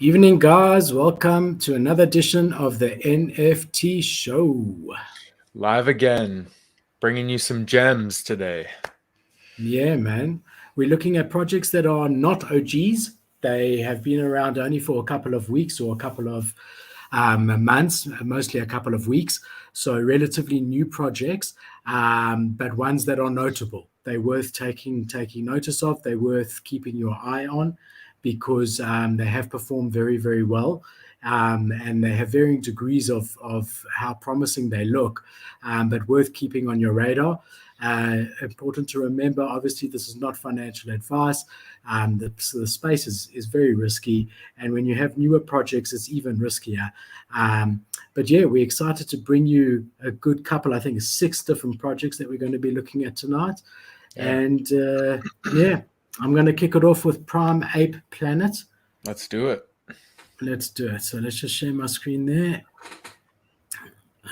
Evening, guys. Welcome to another edition of the NFT show. Live again, bringing you some gems today. Yeah, man. We're looking at projects that are not OGs. They have been around only for a couple of weeks or a couple of months, mostly a couple of weeks. So relatively new projects, but ones that are notable. They're worth taking notice of. They're worth keeping your eye on because they have performed very, very well. And they have varying degrees of how promising they look, but worth keeping on your radar. Important to remember, obviously, this is not financial advice. The space is very risky. And when you have newer projects, it's even riskier. But yeah, we're excited to bring you a good couple, I think 6 different projects that we're going to be looking at tonight. Yeah. And yeah, I'm going to kick it off with Prime Ape Planet. Let's do it. Let's do it. So let's just share my screen there.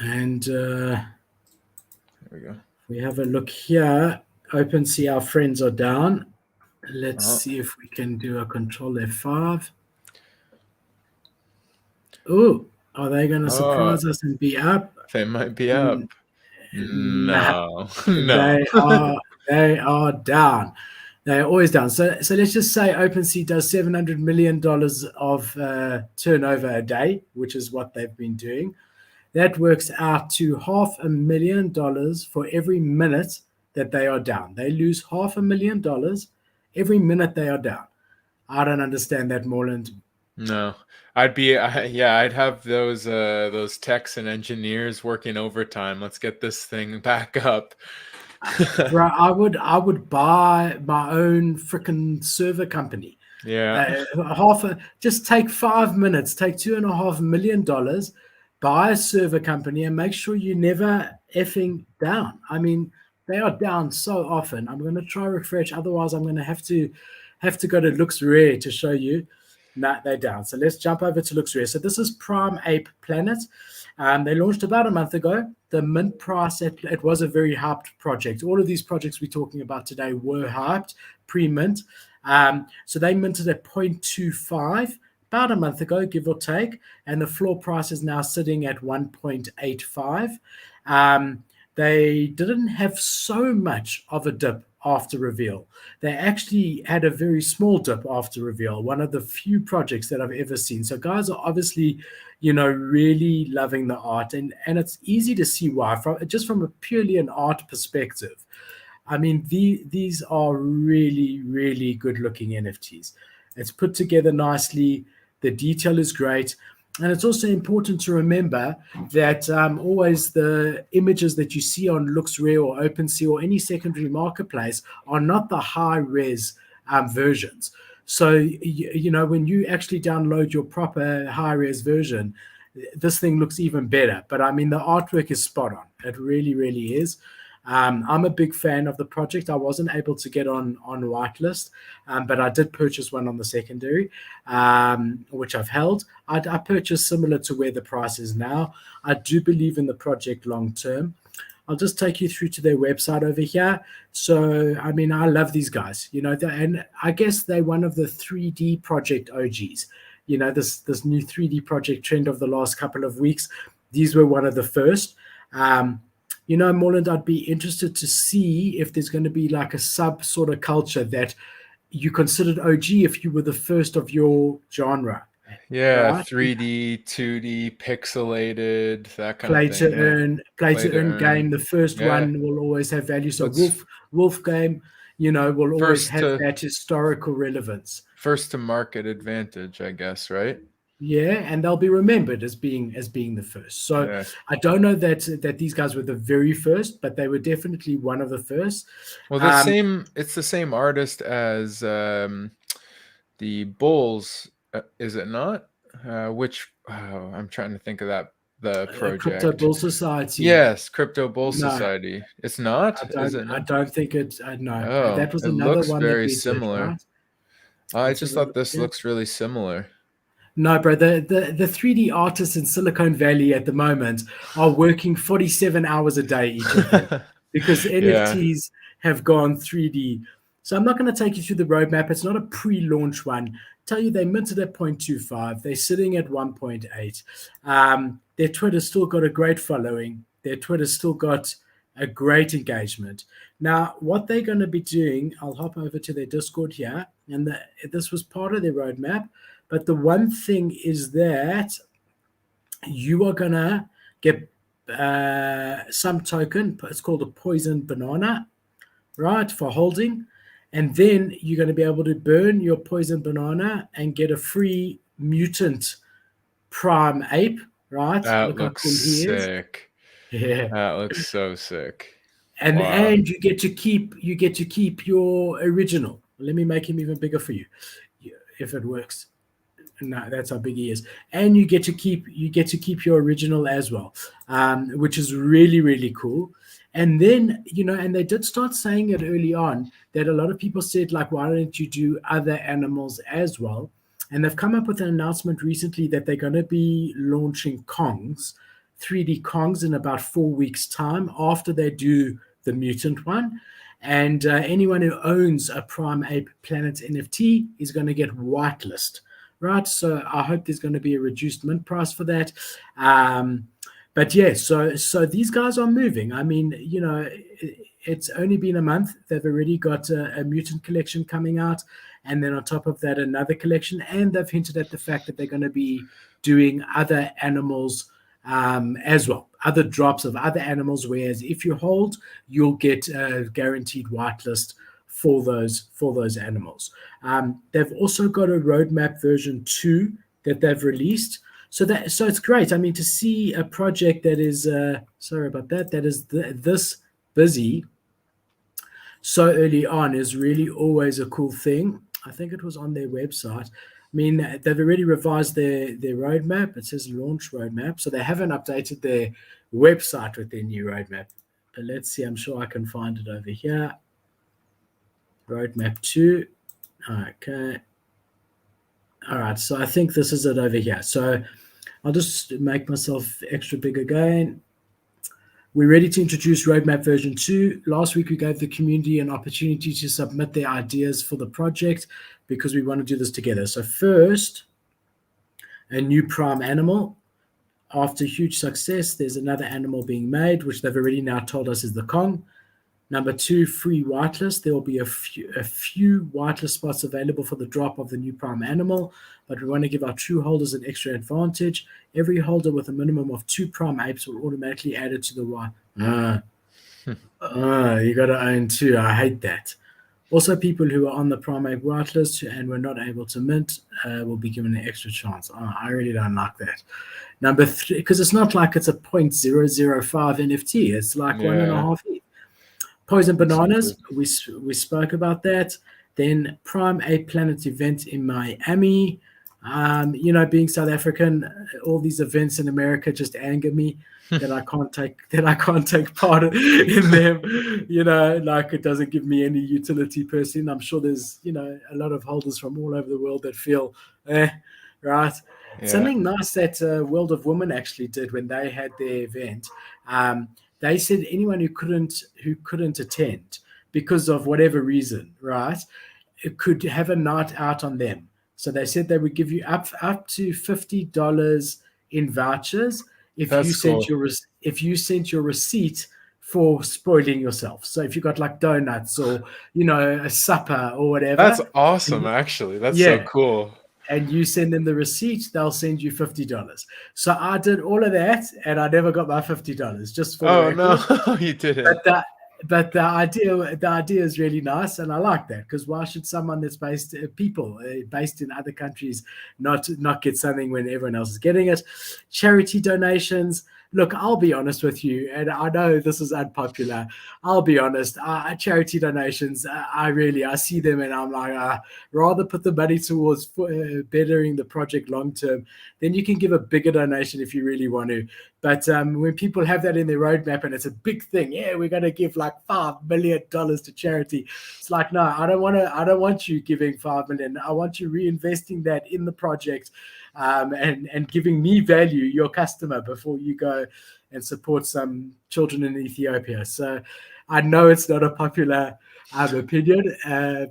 And there we go. We have a look here. OpenSea, our friends are down. Let's see if we can do a Control F5. Oh, are they going to surprise us and be up? They might be up. No. They are down. They're always down. So let's just say OpenSea does $700 million of turnover a day, which is what they've been doing. That works out to $500,000 for every minute that they are down. They lose $500,000 every minute they are down. I don't understand that, Morland. No, I'd have those techs and engineers working overtime. Let's get this thing back up. Bro, I would buy my own freaking server company. Yeah. Just take 5 minutes, take $2.5 million, buy a server company, and make sure you never effing down. I mean, they are down so often. I'm going to try refresh. Otherwise, I'm going to have to go to Looks Rare to show you. Nah, they're down. So let's jump over to Looks Rare. So this is Prime Ape Planet. They launched about a month ago. The mint price, it was a very hyped project. All of these projects we're talking about today were hyped, pre-mint. So they minted at 0.25 about a month ago, give or take. And the floor price is now sitting at 1.85. They didn't have so much of a dip after reveal. They actually had a very small dip after reveal, one of the few projects that I've ever seen. So guys are obviously, really loving the art, and it's easy to see why, from a purely an art perspective. I mean, these are really, really good looking NFTs. It's put together nicely. The detail is great. And it's also important to remember that always the images that you see on LooksRare or OpenSea or any secondary marketplace are not the high-res versions. So, when you actually download your proper high-res version, this thing looks even better. But, I mean, the artwork is spot on. It really, really is. I'm a big fan of the project. I wasn't able to get on whitelist, but I did purchase one on the secondary, which I've held. I purchased similar to where the price is now. I do believe in the project long term. I'll just take you through to their website over here. So, I mean, I love these guys, and I guess they're one of the 3D project OGs. This new 3D project trend of the last couple of weeks. These were one of the first. Morland, I'd be interested to see if there's going to be like a sub sort of culture that you considered OG if you were the first of your genre. Yeah, right? 3D, 2D, pixelated, that kind of thing. Play to earn game. The first one will always have value. So Wolf game, will always have that historical relevance. First to market advantage, I guess, right? Yeah, and they'll be remembered as being the first. So I don't know that these guys were the very first, but they were definitely one of the first. Well, it's the same artist as the Bulls, is it not? I'm trying to think of the project. Crypto Bull Society. Yes, Crypto Bull Society. It's not. I don't think it's no. Oh, that was another looks one very that we similar. did, right? I just thought this looks really similar. No, bro, the 3D artists in Silicon Valley at the moment are working 47 hours a day each of them because NFTs have gone 3D. So I'm not going to take you through the roadmap. It's not a pre-launch one. tell you they minted at 0.25. They're sitting at 1.8. Their Twitter's still got a great following. Their Twitter's still got a great engagement. Now, what they're going to be doing, I'll hop over to their Discord here, and this was part of their roadmap. But the one thing is that you are going to get some token. It's called a poison banana, right, for holding. And then you're going to be able to burn your poison banana and get a free mutant prime ape, right? That looks sick. Yeah, that looks so sick. And wow. And you get to keep your original. Let me make him even bigger for you, if it works. No, that's how big he is. And you get to keep your original as well, which is really, really cool. And then, and they did start saying it early on that a lot of people said, like, why don't you do other animals as well? And they've come up with an announcement recently that they're going to be launching Kongs, 3D Kongs, in about 4 weeks' time after they do the mutant one. And anyone who owns a Prime Ape Planet NFT is going to get whitelist, right? So I hope there's going to be a reduced mint price for that. But yeah, so these guys are moving. I mean, it's only been a month. They've already got a mutant collection coming out. And then on top of that, another collection. And they've hinted at the fact that they're going to be doing other animals as well, other drops of other animals. Whereas if you hold, you'll get a guaranteed whitelist for those animals. They've also got a roadmap version 2 that they've released. So it's great. I mean, to see a project that is that is this busy so early on is really always a cool thing. I think it was on their website. I mean, they've already revised their roadmap. It says launch roadmap. So they haven't updated their website with their new roadmap. But let's see. I'm sure I can find it over here. Roadmap 2. Okay. All right. So I think this is it over here. So I'll just make myself extra big again. We're ready to introduce roadmap version 2. Last week, we gave the community an opportunity to submit their ideas for the project because we want to do this together. So first, a new prime animal. After huge success, there's another animal being made, which they've already now told us is the Kong. Number 2, free whitelist. There will be a few whitelist spots available for the drop of the new prime animal, but we want to give our true holders an extra advantage. Every holder with a minimum of 2 prime apes will automatically add it to the white. You got to own 2. I hate that. Also, people who are on the prime ape whitelist and were not able to mint will be given an extra chance. I really don't like that. Number 3, because it's not like it's a 0.005 NFT. It's like 1.5 ETH. Poison bananas, we spoke about that. Then Prime Ape Planet event in Miami. Being South African, all these events in America just anger me that I can't take part in them. Like it doesn't give me any utility personally. I'm sure there's a lot of holders from all over the world that feel right. Yeah. Something nice that World of Women actually did when they had their event. They said anyone who couldn't attend because of whatever reason, right, it could have a night out on them. So they said they would give you up to $50 in vouchers if you sent your receipt for spoiling yourself. So if you got like donuts or a supper or whatever. That's awesome, actually. That's so cool. And you send them the receipt, they'll send you $50. So I did all of that, and I never got my $50. Just for no, you didn't. But the idea is really nice, and I like that because why should someone that's based in other countries not get something when everyone else is getting it? Charity donations. Look, I'll be honest with you, and I know this is unpopular. I'll be honest. Charity donations, I see them, and I'm like, rather put the money towards bettering the project long term. Then you can give a bigger donation if you really want to. But when people have that in their roadmap and it's a big thing, we're going to give like $5 million to charity. It's like, no, I don't want you giving $5 million. I want you reinvesting that in the project. And giving me value, your customer, before you go and support some children in Ethiopia. So I know it's not a popular opinion,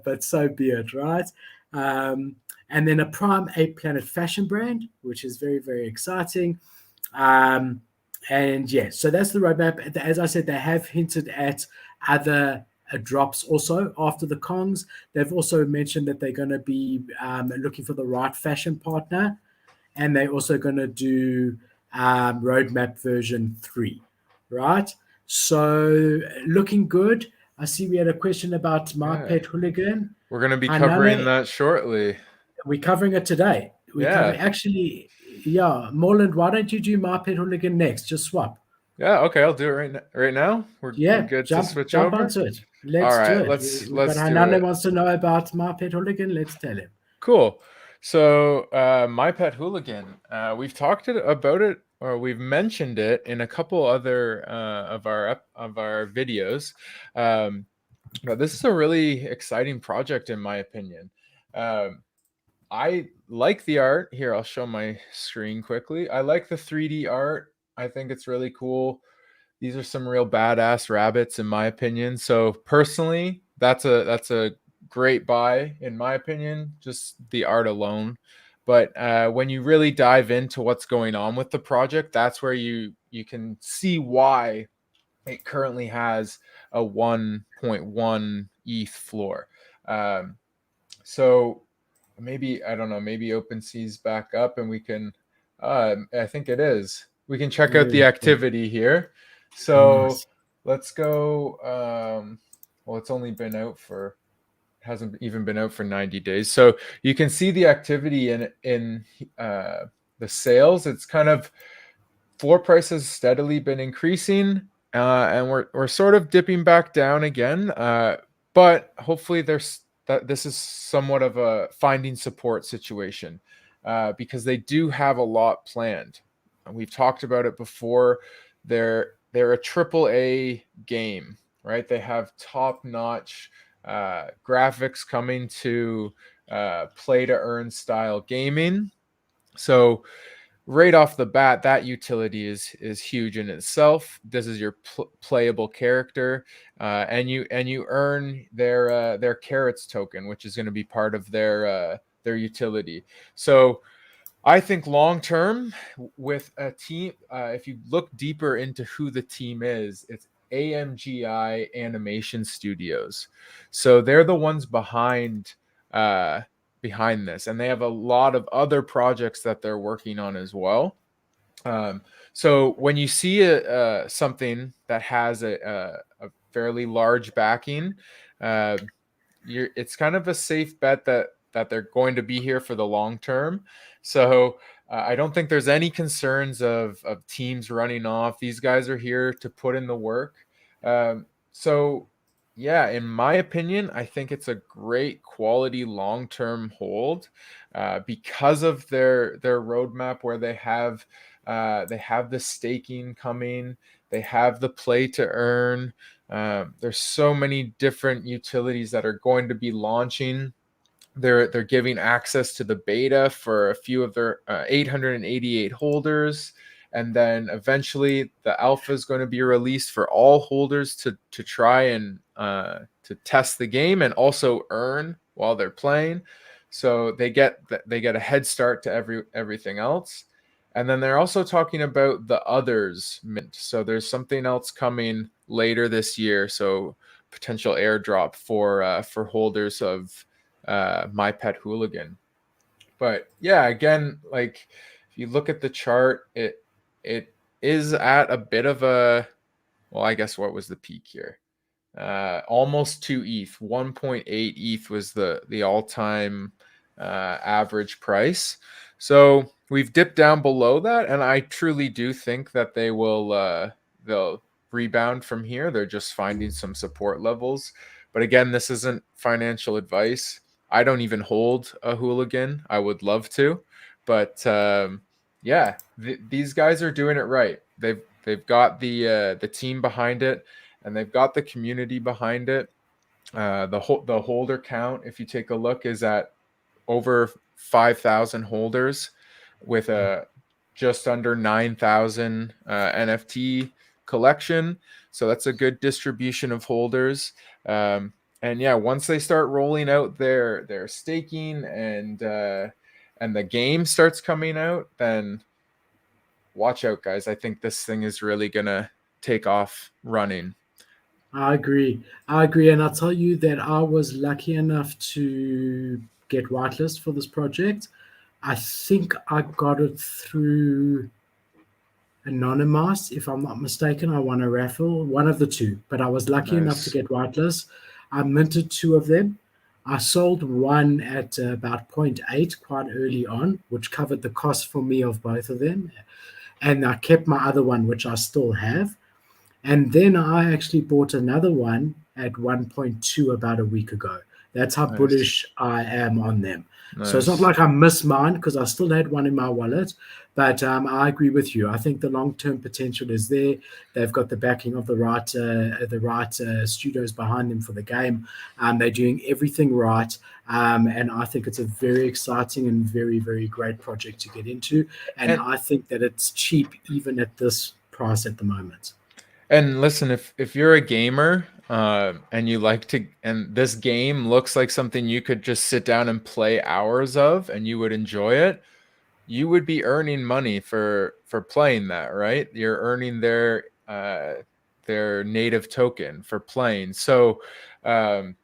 but so be it, right? and then a prime Ape Planet fashion brand, which is very, very exciting. Um, and yeah, so that's the roadmap. As I said, they have hinted at other drops also after the Kongs. They've also mentioned that they're going to be looking for the right fashion partner, and they're also going to do roadmap version 3, right? So looking good. I see we had a question about my Pet Hooligan. We're going to be Hi, covering Nana. that shortly. We're covering it today. We cover Yeah. actually, yeah. Morland, why don't you do my Pet Hooligan next? Just swap. Yeah, okay, I'll do it right now. We're Yeah, good to switch jump over. onto it. All Let's do right, it. We've got let's do Hananda it. wants to know about my Pet Hooligan. Let's tell him. Cool. So, My Pet Hooligan, we've talked about it, or we've mentioned it in a couple other of our videos. But this is a really exciting project, in my opinion. Um, I like the art. Here, I'll show my screen quickly. I like the 3D art. I think it's really cool. These are some real badass rabbits, in my opinion. So personally, that's a great buy, in my opinion, just the art alone. But when you really dive into what's going on with the project, that's where you can see why it currently has a 1.1 ETH floor. Um, so maybe, I don't know, maybe OpenSea's back up and we can, I think it is. We can check out There the we go. activity here. So Nice. let's go. Well, it's only been out for, hasn't even been out for 90 days. So you can see the activity in the sales. It's kind of, floor prices steadily been increasing, and we're sort of dipping back down again. But hopefully this is somewhat of a finding support situation, because they do have a lot planned. And we've talked about it before. They're a triple A game, right? They have top notch graphics coming to play to earn style gaming. So right off the bat, that utility is huge in itself. This is your playable character, and you earn their carrots token, which is going to be part of their utility. So I think long term, with a team, if you look deeper into who the team is, it's AMGI Animation Studios. So they're the ones uh, behind this, and they have a lot of other projects that they're working on as well. So when you see something that has a fairly large backing, uh, it's kind of a safe bet that they're going to be here for the long term. So I don't think there's any concerns of teams running off. These guys are here to put in the work. So yeah, in my opinion, I think it's a great quality long-term hold, because of their roadmap, where they have the staking coming, they have the play to earn. There's so many different utilities that are going to be launching. They're giving access to the beta for a few of their 888 holders, and then eventually the alpha is going to be released for all holders to try and to test the game and also earn while they're playing. So they get a head start to everything else. And then they're also talking about the others mint. So there's something else coming later this year. So potential airdrop for holders of My Pet Hooligan. But yeah, again, like if you look at the chart, it is at a bit of a, well, I guess what was the peak here? Almost 2 ETH, 1.8 ETH was the all-time average price. So we've dipped down below that, and I truly do think that they'll rebound from here. They're just finding some support levels. But again, this isn't financial advice. I don't even hold a hooligan. I would love to, but yeah, these guys are doing it right. They've got the team behind it, and they've got the community behind it. The holder count, if you take a look, is at over 5,000 holders, with a just under 9,000 NFT collection. So that's a good distribution of holders. and yeah, once they start rolling out their staking and the game starts coming out, then watch out, guys. I think this thing is really gonna take off running. I agree. I agree. And I'll tell you that I was lucky enough to get whitelist for this project. I think I got it through Anonymous, if I'm not mistaken. I won a raffle, one of the two, but I was lucky enough to Nice. get whitelist. I minted two of them. I sold one at about zero point 0.8 quite early on, which covered the cost for me of both of them. And I kept my other one, which I still have. And then I actually bought another one at 1.2 about a week ago. That's how Nice. bullish I am on them. So it's not Nice. like I missed mine because I still had one in my wallet. But I agree with you. I think the long-term potential is there. They've got the backing of the right studios behind them for the game. They're doing everything right, and I think it's a very exciting and very, very great project to get into. And And I think that it's cheap even at this price at the moment. And listen, if you're a gamer and you like to, and this game looks like something you could just sit down and play hours of, and you would enjoy it, you would be earning money for playing that, right? You're earning their native token for playing. So um,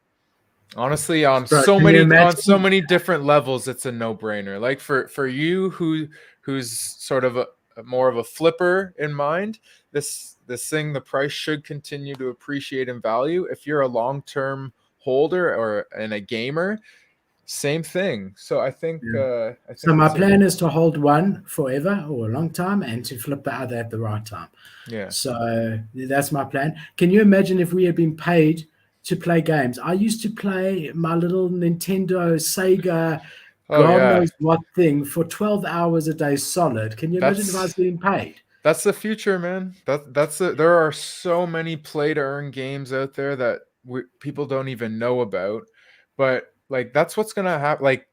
honestly, Bro, can you on so imagine? many different levels, it's a no-brainer. Like for you who's sort of a more of a flipper in mind, this thing, the price should continue to appreciate in value. If you're a long-term holder or and a gamer, same thing. So Yeah. I So think my it's a plan is to hold one forever or a long time and to flip the other at the right time. yeah. So that's my plan. Can you imagine if we had been paid to play games? I used to play my little Nintendo, Sega, Oh God yeah. knows what thing for 12 hours a day solid. Can you imagine if I was That's getting paid? That's the future, man. There are so many play to earn games out there that people don't even know about. But like that's what's gonna happen. Like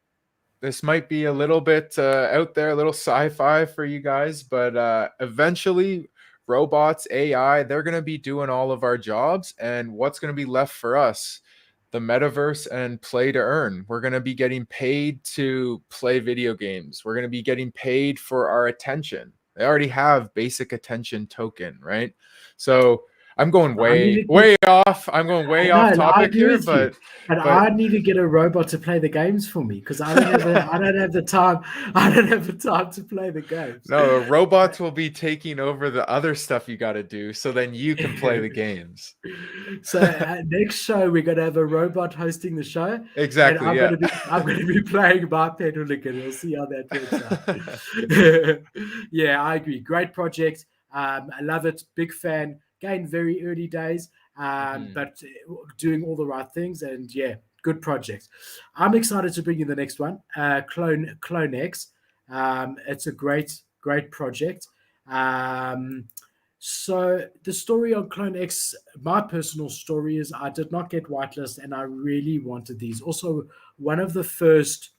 this might be a little bit out there, a little sci-fi for you guys, but eventually robots, AI, they're gonna be doing all of our jobs, and what's gonna be left for us? The metaverse and play to earn. We're going to be getting paid to play video games. We're going to be getting paid for our attention. They already have basic attention token, right? So I'm going I need to get way off. I'm going I way know, off and I topic agree here, with you. But but I need to get a robot to play the games for me because I don't have the time. I don't have the time to play the games. no, the robots will be taking over the other stuff you got to do, so then you can play the games. So next show we're gonna have a robot hosting the show, and Exactly. Yeah. I'm gonna be playing my Pet Hooligan. We'll see how that works out. Yeah, I agree. Great project. I love it. Big fan. Again, very early days, Mhm. but doing all the right things, and yeah, good project. I'm excited to bring you the next one, Clone X. It's a great project. Um, so the story on Clone X, my personal story is I did not get whitelist and I really wanted these. Also, one of the first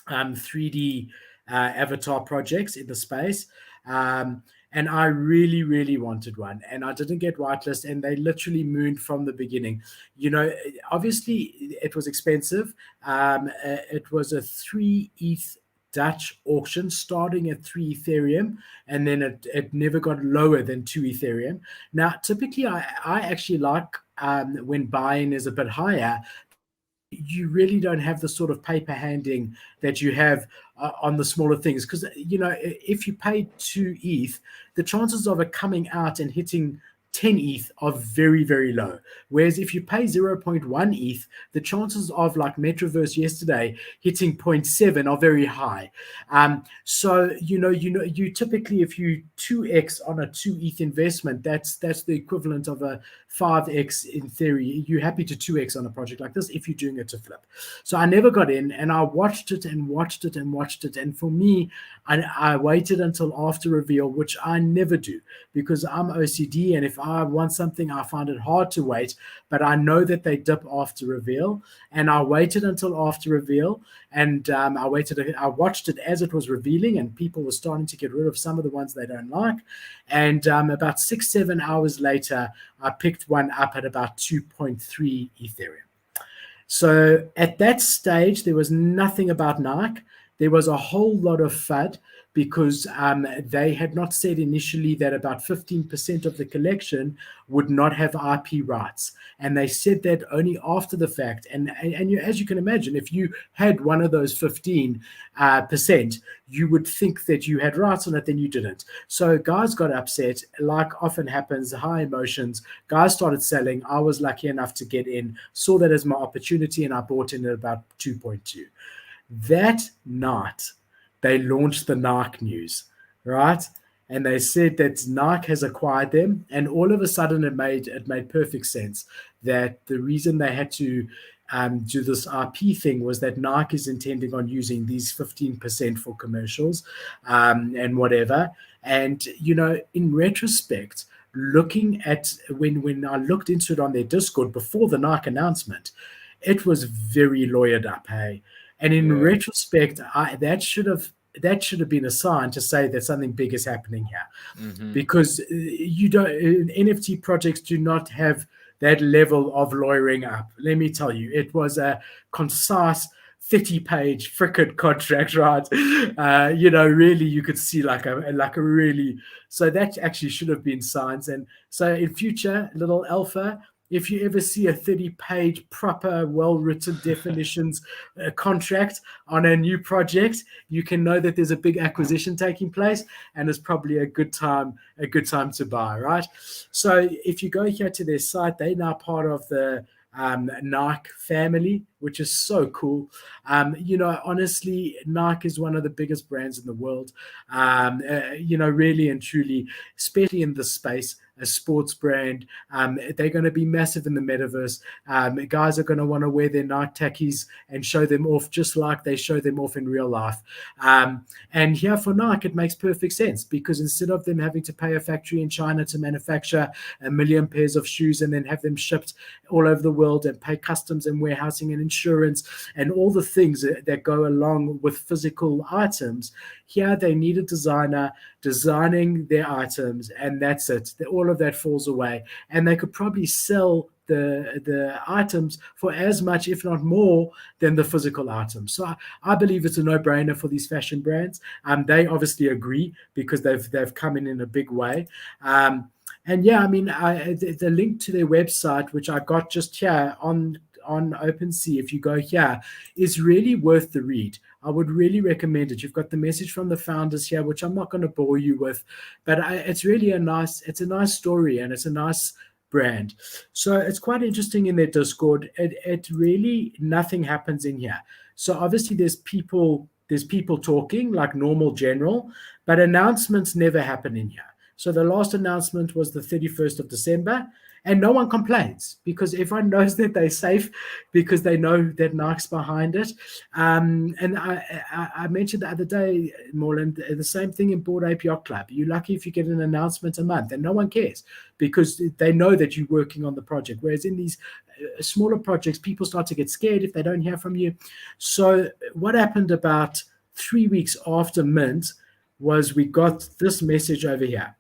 3D avatar projects in the space. Um, and I really, really wanted one, and I didn't get whitelist, and they literally mooned from the beginning. You know, obviously it was expensive. It was a 3 ETH Dutch auction starting at 3 Ethereum, and then it never got lower than 2 Ethereum. Now, typically, I actually like when buying is a bit higher, you really don't have the sort of paper handing that you have on the smaller things because you know if you pay 2 ETH, the chances of it coming out and hitting 10 ETH are very, very low. Whereas if you pay zero point 0.1 ETH, the chances of like Metaverse yesterday hitting zero point 0.7 are very high. So you typically if you 2x on a 2 ETH investment, that's the equivalent of a 5x in theory. You're happy to 2x on a project like this if you're doing it to flip. So I never got in, and I watched it and watched it and watched it. And for me, I waited until after reveal, which I never do because I'm OCD, and if I want something, I find it hard to wait. But I know that they dip after reveal, and I waited until after reveal, and I waited. I watched it as it was revealing, and people were starting to get rid of some of the ones they don't like. And about 6-7 hours later, I picked one up at about 2.3 Ethereum. So at that stage, there was nothing about Nike. There was a whole lot of FUD because they had not said initially that about 15% of the collection would not have IP rights. And they said that only after the fact. And you, as you can imagine, if you had one of those 15%, you would think that you had rights on it, then you didn't. So guys got upset, like often happens, high emotions. Guys started selling. I was lucky enough to get in, saw that as my opportunity, and I bought in at about 2.2. That night, they launched the Nike news, right? And they said that Nike has acquired them, and all of a sudden it made perfect sense that the reason they had to do this IP thing was that Nike is intending on using these 15% for commercials and whatever. And, you know, in retrospect, looking at when I looked into it on their Discord before the Nike announcement, it was very lawyered up, hey? And in retrospect, that should have been a sign to say that something big is happening here, because you don't NFT projects do not have that level of lawyering up. Let me tell you, it was a concise 30-page frickin' contract, right? You know, really, you could see like a really. So that actually should have been signs. And so in future, little alpha, if you ever see a 30-page proper, well-written definitions contract on a new project, you can know that there's a big acquisition taking place, and it's probably a good time to buy, right? So if you go here to their site, they're now part of the Nike family, which is so cool. You know, honestly, Nike is one of the biggest brands in the world. You know, really and truly, especially in this space, a sports brand. They're going to be massive in the metaverse. Guys are going to want to wear their Nike tackies and show them off just like they show them off in real life. And here for Nike, it makes perfect sense, because instead of them having to pay a factory in China to manufacture 1 million pairs of shoes and then have them shipped all over the world and pay customs and warehousing and insurance and all the things that go along with physical items, here they need a designer designing their items, and that's it. All of that falls away, and they could probably sell the items for as much, if not more, than the physical items. So I believe it's a no-brainer for these fashion brands. They obviously agree because they've come in a big way. And yeah, I mean, the link to their website, which I got just here on OpenSea, if you go here, is really worth the read. I would really recommend it. You've got the message from the founders here, which I'm not going to bore you with, but it's really a nice story, and it's a nice brand. So it's quite interesting in their Discord. It really, nothing happens in here. So obviously there's people talking like normal general, but announcements never happen in here. So the last announcement was the 31st of December, and no one complains because everyone knows that they're safe because they know that Nike's behind it. And I mentioned the other day, Morland, the same thing in Bored Ape Yacht Club. You're lucky if you get an announcement a month, and no one cares because they know that you're working on the project. Whereas in these smaller projects, people start to get scared if they don't hear from you. So what happened about 3 weeks after Mint was we got this message over here.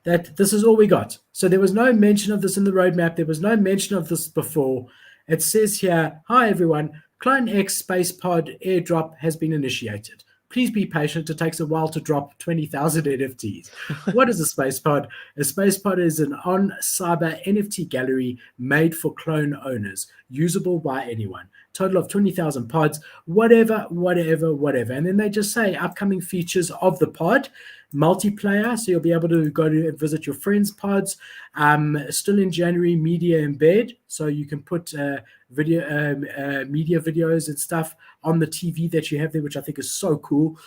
That this is all we got. So there was no mention of this in the roadmap. There was no mention of this before. It says here, hi everyone, Clone X Space Pod airdrop has been initiated. Please be patient. It takes a while to drop 20,000 NFTs. What is a Space Pod? A Space Pod is an on-cyber NFT gallery made for clone owners, usable by anyone. Total of 20,000 pods, whatever. And then they just say upcoming features of the pod, multiplayer, so you'll be able to go to visit your friends' pods. Still in January, media embed, so you can put media videos and stuff on the TV that you have there, which I think is so cool.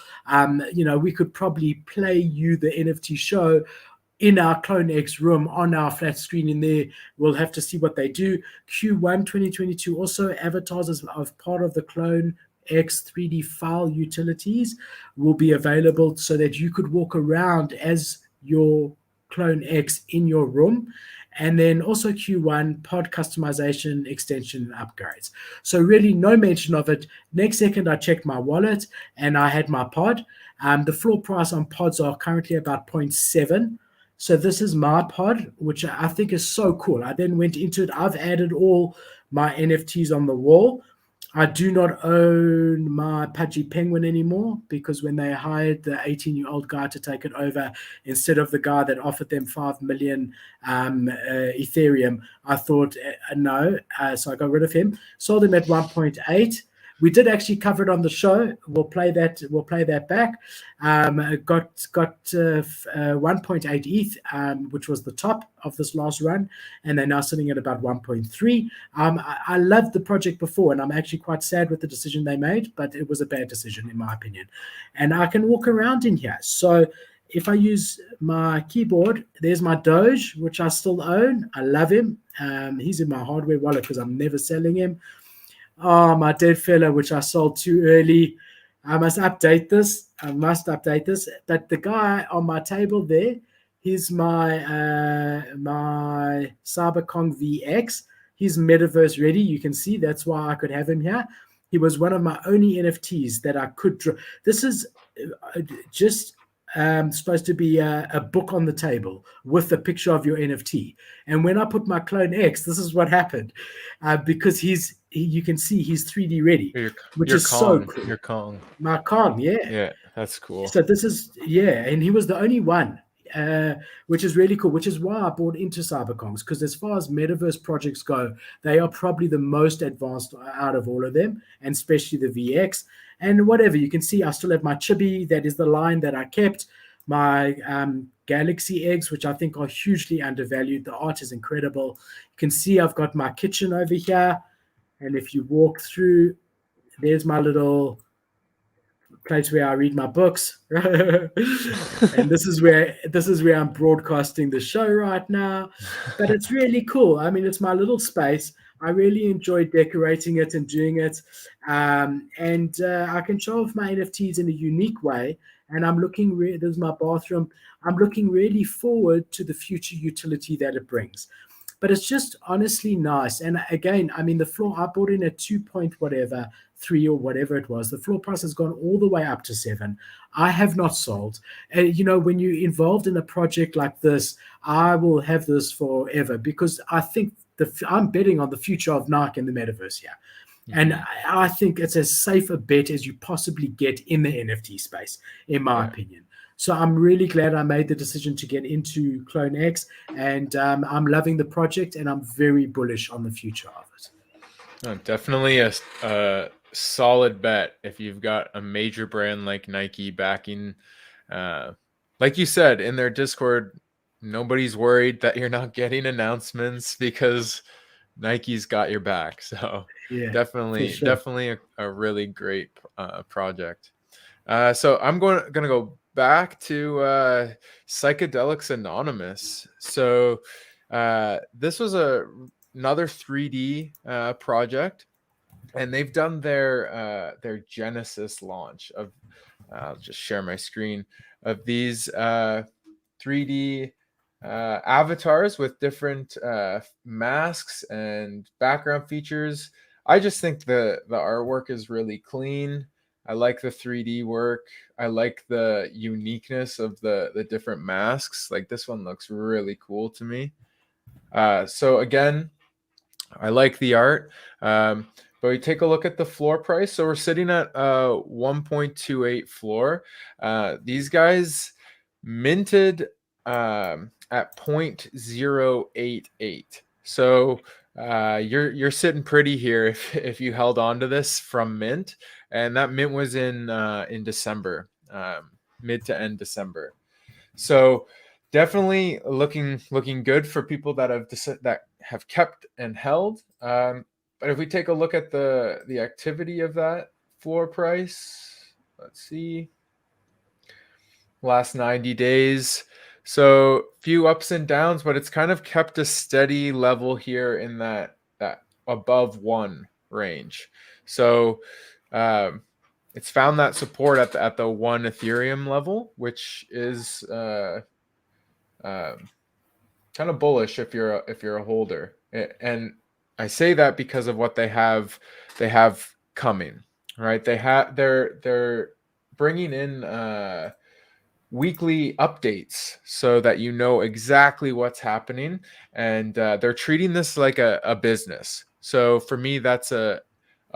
You know, we could probably play you the NFT show in our Clone X room on our flat screen in there. We'll have to see what they do. Q1 2022 also avatars as part of the Clone X 3D file utilities will be available so that you could walk around as your Clone X in your room. And then also Q1 pod customization, extension, and upgrades. So really no mention of it. Next second, I checked my wallet and I had my pod. The floor price on pods are currently about 0.7. So this is my pod, which I think is so cool. I then went into it. I've added all my NFTs on the wall. I do not own my Pudgy Penguin anymore because when they hired the 18-year-old guy to take it over instead of the guy that offered them 5 million Ethereum, I thought, no. So I got rid of him, sold him at 1.8. We did actually cover it on the show. We'll play that. We'll play that back. Got 1.8 ETH, which was the top of this last run, and they're now sitting at about 1.3. I loved the project before, and I'm actually quite sad with the decision they made, but it was a bad decision in my opinion. And I can walk around in here. So if I use my keyboard, there's my Doge, which I still own. I love him. He's in my hardware wallet because I'm never selling him. Oh, my dead fella, which I sold too early. I must update this. But the guy on my table there, he's my CyberKong VX. He's metaverse ready. You can see that's why I could have him here. He was one of my only NFTs that I could draw. This is just supposed to be a book on the table with a picture of your NFT. And when I put my Clone X, this is what happened, because you can see he's 3D ready, which is Kong, so cool. Your Kong. My Kong, yeah. Yeah, that's cool. So this is, and he was the only one, which is really cool, which is why I bought into CyberKongs, because as far as metaverse projects go, they are probably the most advanced out of all of them, and especially the VX. And whatever, you can see I still have my Chibi, that is the line that I kept, my Galaxy eggs, which I think are hugely undervalued. The art is incredible. You can see I've got my kitchen over here. And if you walk through, there's my little place where I read my books. And this is where I'm broadcasting the show right now. But it's really cool. I mean, it's my little space. I really enjoy decorating it and doing it. And I can show off my NFTs in a unique way. And I'm looking, this is my bathroom. I'm looking really forward to the future utility that it brings. But it's just honestly nice. And again, I mean, the floor, I bought in at 2 point whatever, 3 or whatever it was. The floor price has gone all the way up to 7. I have not sold. When you're involved in a project like this, I will have this forever because I think I'm betting on the future of Nike in the metaverse here. Mm-hmm. And I think it's as safe a bet as you possibly get in the NFT space, in my opinion. So I'm really glad I made the decision to get into Clone X, and I'm loving the project, and I'm very bullish on the future of it. Oh, definitely a solid bet if you've got a major brand like Nike backing. Like you said, in their Discord, nobody's worried that you're not getting announcements because Nike's got your back. So definitely a really great project. So I'm gonna go back to Psychedelics Anonymous. So this was another 3D project, and they've done their Genesis launch of. I'll just share my screen of these 3D avatars with different masks and background features. I just think the artwork is really clean. I like the 3D work. I like the uniqueness of the different masks. Like this one looks really cool to me. So again, I like the art. But we take a look at the floor price. So we're sitting at 1.28 floor. These guys minted at 0.088. So you're sitting pretty here if you held on to this from mint, and that mint was in December, mid to end December. So definitely looking good for people that have kept and held. But if we take a look at the activity of that floor price, let's see, last 90 days. So few ups and downs, but it's kind of kept a steady level here in that above 1 range. So it's found that support at the 1 Ethereum level, which is kind of bullish if you're a holder. And I say that because of what they have coming, right? They're bringing in weekly updates so that you know exactly what's happening, and they're treating this like a business. So for me, that's a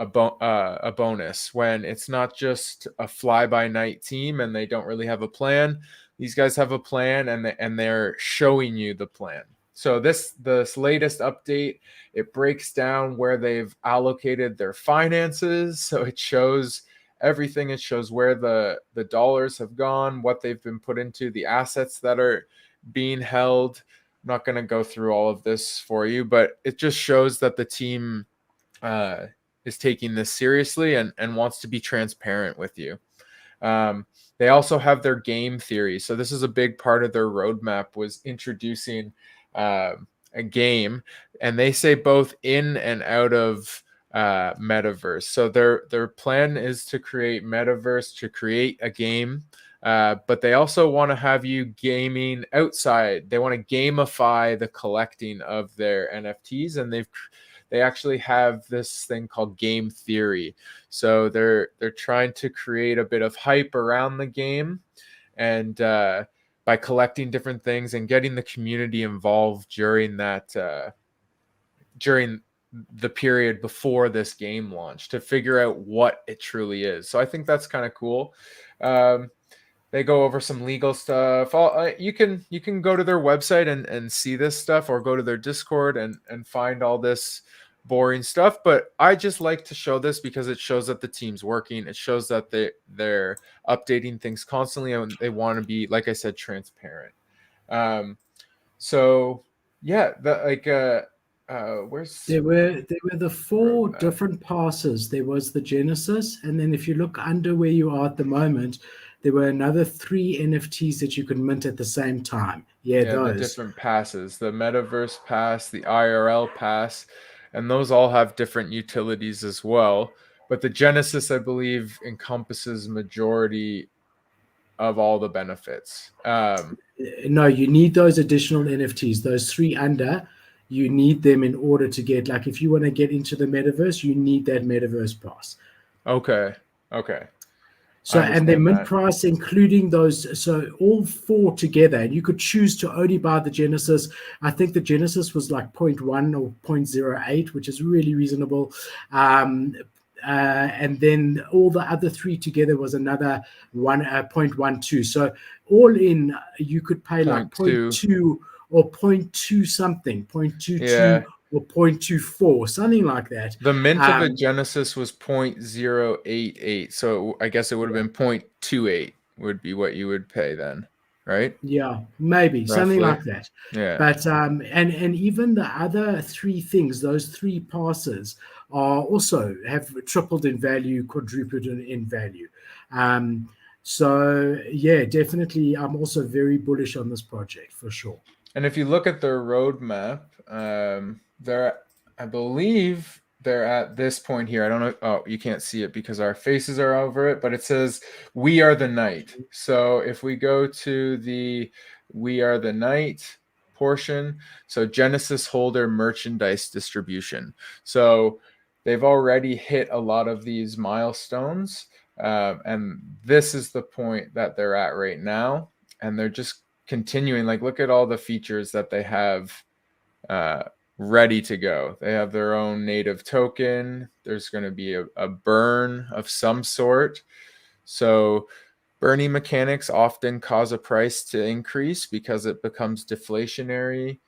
bonus when it's not just a fly-by-night team and they don't really have a plan. These guys have a plan, and they're showing you the plan. So this latest update, it breaks down where they've allocated their finances. So it shows everything. It shows where the dollars have gone, what they've been put into, the assets that are being held. I'm not going to go through all of this for you, but it just shows that the team is taking this seriously and wants to be transparent with you. They also have their game theory. So this is a big part of their roadmap, was introducing a game, and they say both in and out of metaverse. So their plan is to create metaverse, to create a game, but they also want to have you gaming outside. They want to gamify the collecting of their NFTs, and they actually have this thing called game theory. So they're trying to create a bit of hype around the game, and by collecting different things and getting the community involved during the period before this game launch, to figure out what it truly is. So I think that's kind of cool. They go over some legal stuff. You can go to their website and see this stuff, or go to their Discord and find all this boring stuff. But I just like to show this because it shows that the team's working. It shows that they're updating things constantly, and they want to be, like I said, transparent. So yeah, where's there were the four different passes. There was the Genesis, and then if you look under where you are at the moment, there were another 3 NFTs that you could mint at the same time. Yeah, those. The different passes, the Metaverse pass, the IRL pass, and those all have different utilities as well. But the Genesis, I believe, encompasses majority of all the benefits. No, you need those additional NFTs, those 3 under. You need them in order to get, like, if you want to get into the Metaverse, you need that Metaverse pass. Okay. So, and the mint price, including those, so all 4 together, and you could choose to only buy the Genesis. I think the Genesis was like 0.1 or 0.08, which is really reasonable. And then all the other 3 together was another 0.12. So all in, you could pay like 0.2 or 0.2 something, 0.22 or 0.24, something like that. The mint of a Genesis was 0.088, so I guess it would have been 0.28 would be what you would pay then, right? Yeah, maybe roughly. Something like that. Yeah. But and even the other 3 things, those 3 passes are also have tripled in value, quadrupled in value. So yeah, definitely, I'm also very bullish on this project for sure. And if you look at their roadmap, I believe they're at this point here. I don't know. Oh, you can't see it because our faces are over it, but it says "We Are the Night." So if we go to the "We Are the Night" portion, so Genesis holder merchandise distribution. So they've already hit a lot of these milestones, and this is the point that they're at right now, and they're just continuing. Like, look at all the features that they have ready to go. They have their own native token. There's going to be a burn of some sort. So burning mechanics often cause a price to increase because it becomes deflationary.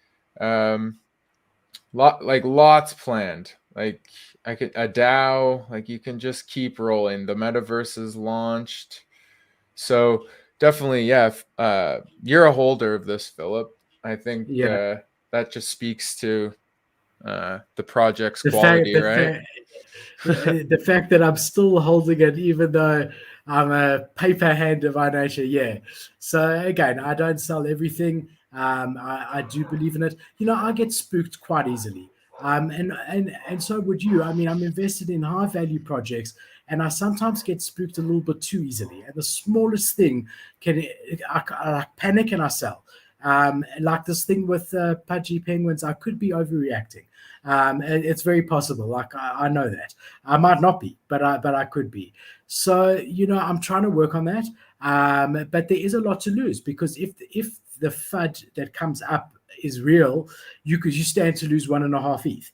Lots planned. Like a DAO, like you can just keep rolling. The Metaverse is launched. So definitely, yeah. If, you're a holder of this, Philip, I think that just speaks to the project's quality, right? The fact that I'm still holding it, even though I'm a paper hander by nature, yeah. So again, I don't sell everything. I do believe in it. I get spooked quite easily. And so would you. I mean, I'm invested in high value projects, and I sometimes get spooked a little bit too easily. And the smallest thing I panic and I sell. Like this thing with Pudgy Penguins, I could be overreacting. It's very possible. Like I know that I might not be, but I could be. So I'm trying to work on that. But there is a lot to lose, because if the FUD that comes up is real, you stand to lose 1.5 ETH.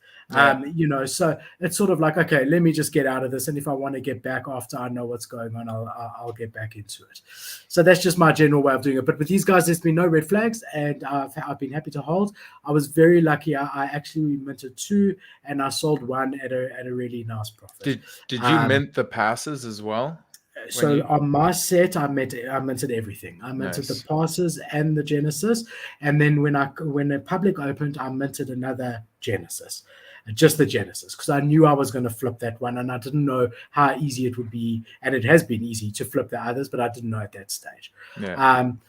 So it's sort of like, okay, let me just get out of this, and if I want to get back after I know what's going on, I'll get back into it. So that's just my general way of doing it. But with these guys, there's been no red flags, and I've been happy to hold. I was very lucky. I actually minted 2, and I sold 1 at a really nice profit. Did you mint the passes as well? So on my set, I minted everything. I minted the passes and the Genesis, and then when the public opened, I minted another Genesis, just the Genesis, because I knew I was going to flip that one, and I didn't know how easy it would be, and it has been easy to flip the others, but I didn't know at that stage. And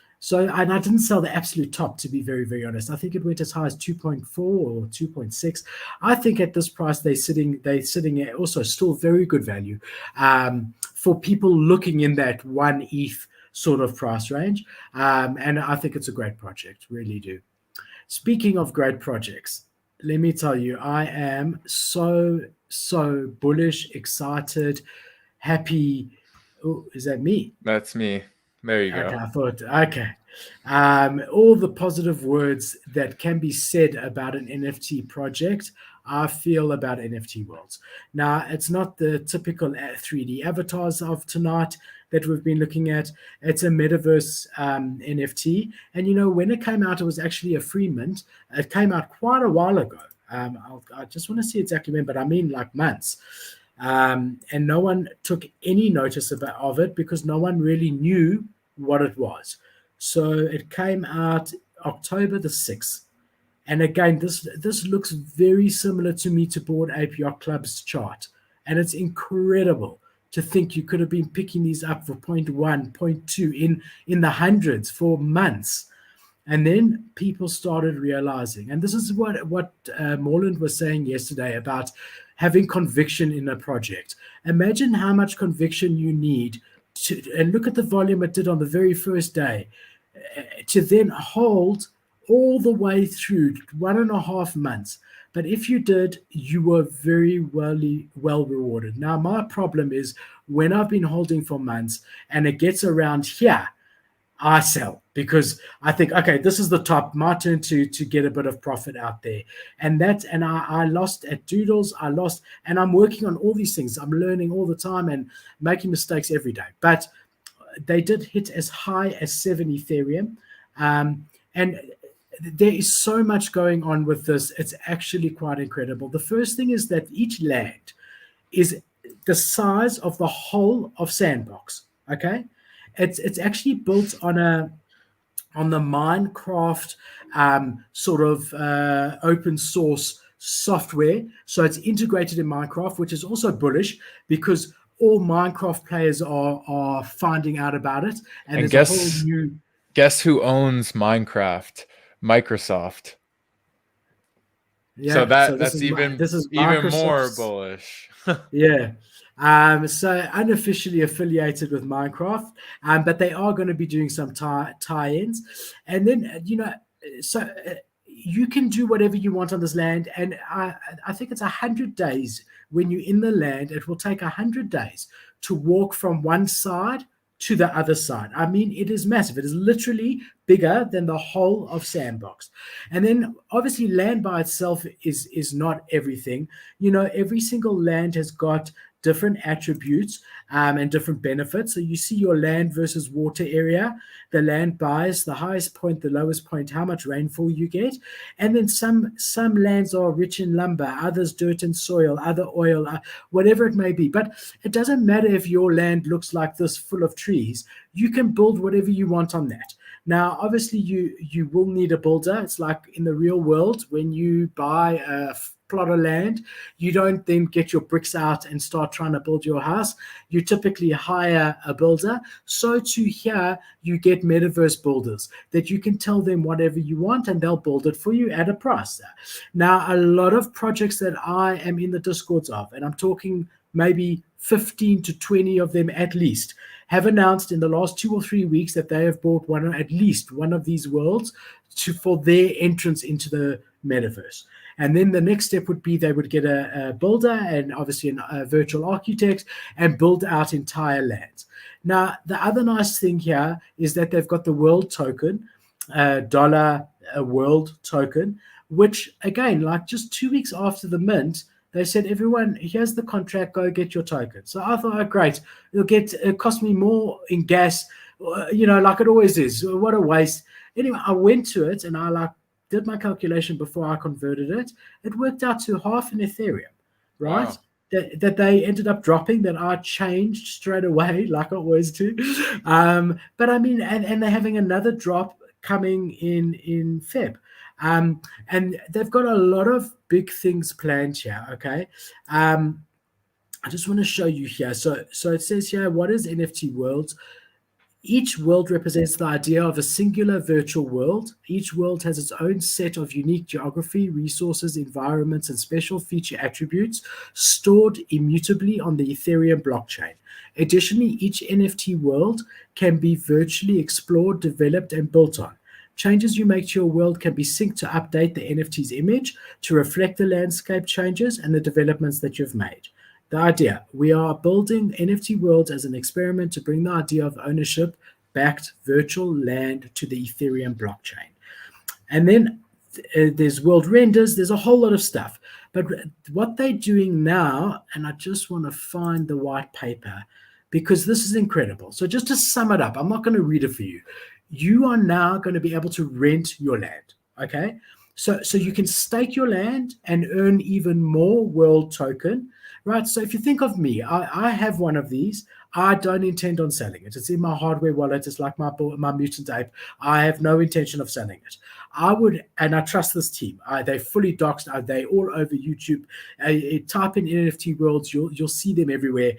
I didn't sell the absolute top, to be very, very honest. I think it went as high as 2.4 or 2.6. I think at this price, they're sitting at also still very good value for people looking in that 1 ETH sort of price range. And I think it's a great project, really do. Speaking of great projects, let me tell you, I am so bullish, excited, happy. Oh, is that me? That's me. There you go. Okay, I thought, okay. All the positive words that can be said about an NFT project, I feel about NFT Worlds. Now, it's not the typical 3D avatars of tonight that we've been looking at. It's a Metaverse NFT. And, when it came out, it was actually a free mint. It came out quite a while ago. I just want to see exactly when, but I mean like months. And no one took any notice of it, because no one really knew what it was. So it came out October the 6th. And again, this looks very similar to me to Bored Ape Yacht Club's chart. And it's incredible to think you could have been picking these up for 0.1, 0.2 in the hundreds for months. And then people started realizing, and this is what Morland was saying yesterday about having conviction in a project. Imagine how much conviction you need and look at the volume it did on the very first day, to then hold all the way through 1.5 months. But if you did, you were very well rewarded. Now, my problem is when I've been holding for months and it gets around here, I sell, because I think, okay, this is the top, my turn to get a bit of profit out there. And I lost at Doodles, and I'm working on all these things. I'm learning all the time and making mistakes every day. But they did hit as high as 7 Ethereum. And there is so much going on with this. It's actually quite incredible. The first thing is that each land is the size of the whole of Sandbox, okay? It's actually built on the Minecraft sort of open source software. So it's integrated in Minecraft, which is also bullish, because all Minecraft players are finding out about it. And there's a whole new... Guess who owns Minecraft? Microsoft. Yeah, so that's even more bullish. Yeah. So unofficially affiliated with Minecraft, but they are going to be doing some tie-ins. And then, you can do whatever you want on this land. And I think it's 100 days when you're in the land. It will take 100 days to walk from one side to the other side. I mean, it is massive. It is literally bigger than the whole of Sandbox. And then obviously land by itself is not everything. Every single land has got different attributes and different benefits. So you see your land versus water area, the land bias, the highest point, the lowest point, how much rainfall you get. And then some lands are rich in lumber, others dirt and soil, other oil, whatever it may be. But it doesn't matter if your land looks like this full of trees. You can build whatever you want on that. Now, obviously, you will need a builder. It's like in the real world, when you buy a plot of land, you don't then get your bricks out and start trying to build your house. You typically hire a builder. So to here, you get metaverse builders that you can tell them whatever you want and they'll build it for you at a price. Now, a lot of projects that I am in the Discords of, and I'm talking maybe 15 to 20 of them at least, have announced in the last 2 or 3 weeks that they have bought at least one of these worlds for their entrance into the metaverse. And then the next step would be they would get a builder and obviously a virtual architect and build out entire lands. Now, the other nice thing here is that they've got the world token, dollar a world token, which again, like just 2 weeks after the mint, they said, everyone, here's the contract, go get your token. So I thought, oh, great, it cost me more in gas, like it always is. What a waste. Anyway, I went to it and I did my calculation before I converted it. It worked out to half an Ethereum, right? Wow. That they ended up dropping, that I changed straight away, like I always do. But I mean, and they're having another drop coming in Feb. And they've got a lot of big things planned here, okay? I just want to show you here. So it says here, what is NFT Worlds? Each world represents the idea of a singular virtual world. Each world has its own set of unique geography, resources, environments, and special feature attributes stored immutably on the Ethereum blockchain. Additionally, each NFT world can be virtually explored, developed, and built on. Changes you make to your world can be synced to update the NFT's image to reflect the landscape changes and the developments that you've made. The idea, we are building NFT Worlds as an experiment to bring the idea of ownership-backed virtual land to the Ethereum blockchain. And then there's world renders, there's a whole lot of stuff. But what they're doing now, and I just want to find the white paper, because this is incredible. So just to sum it up, I'm not going to read it for you. You are now going to be able to rent your land, okay? So you can stake your land and earn even more world token, right? So if you think of me, I have one of these. I don't intend on selling it. It's in my hardware wallet. It's like my mutant ape. I have no intention of selling it. I would, and I trust this team. They're fully doxed. They're all over YouTube. Type in NFT Worlds. You'll see them everywhere.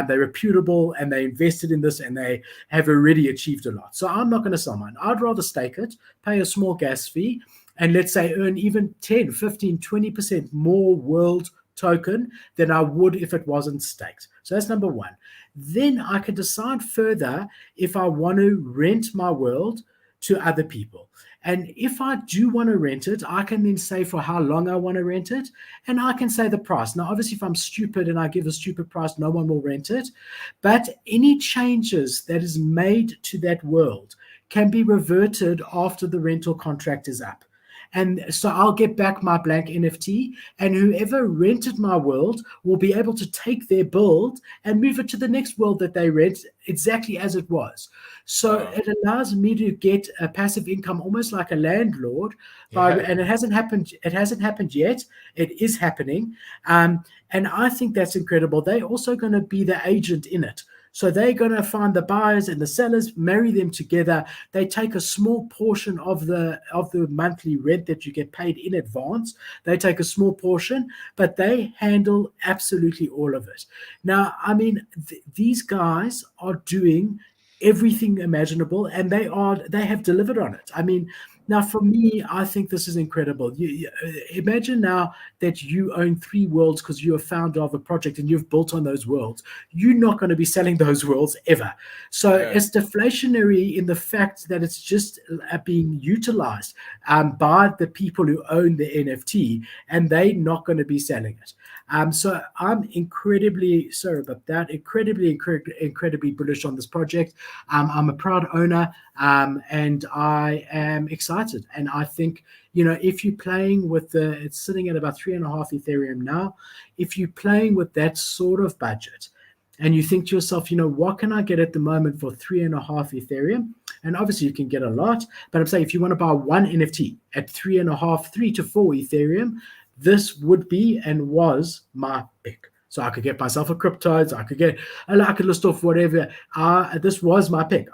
They're reputable and they invested in this and they have already achieved a lot. So I'm not going to sell mine. I'd rather stake it, pay a small gas fee, and let's say earn even 10, 15, 20% more world token than I would if it wasn't staked. So that's number one. Then I can decide further if I want to rent my world to other people. And if I do want to rent it, I can then say for how long I want to rent it, and I can say the price. Now, obviously, if I'm stupid and I give a stupid price, no one will rent it. But any changes that is made to that world can be reverted after the rental contract is up. And so I'll get back my blank NFT, and whoever rented my world will be able to take their build and move it to the next world that they rent exactly as it was. So it allows me to get a passive income almost like a landlord. And it hasn't happened. It hasn't happened yet. It is happening. And I think that's incredible. They're also going to be the agent in it. So they're going to find the buyers and the sellers, marry them together. They take a small portion of the monthly rent that you get paid in advance. They take a small portion, but they handle absolutely all of it. Now, I mean, these guys are doing everything imaginable, and they have delivered on it. I mean, now for me, I think this is incredible. Imagine now that you own 3 worlds because you're a founder of a project and you've built on those worlds. You're not going to be selling those worlds ever. So it's deflationary in the fact that it's just being utilized by the people who own the NFT, and they're not going to be selling it. So I'm incredibly incredibly bullish on this project. I'm a proud owner, and I am excited. And I think, if you're playing with it's sitting at about 3.5 Ethereum now. If you're playing with that sort of budget, and you think to yourself, what can I get at the moment for 3.5 Ethereum? And obviously you can get a lot, but I'm saying if you want to buy one NFT at 3 to 4 Ethereum, this would be and was my pick. So I could get myself a cryptodes. I could list off whatever. This was my pick.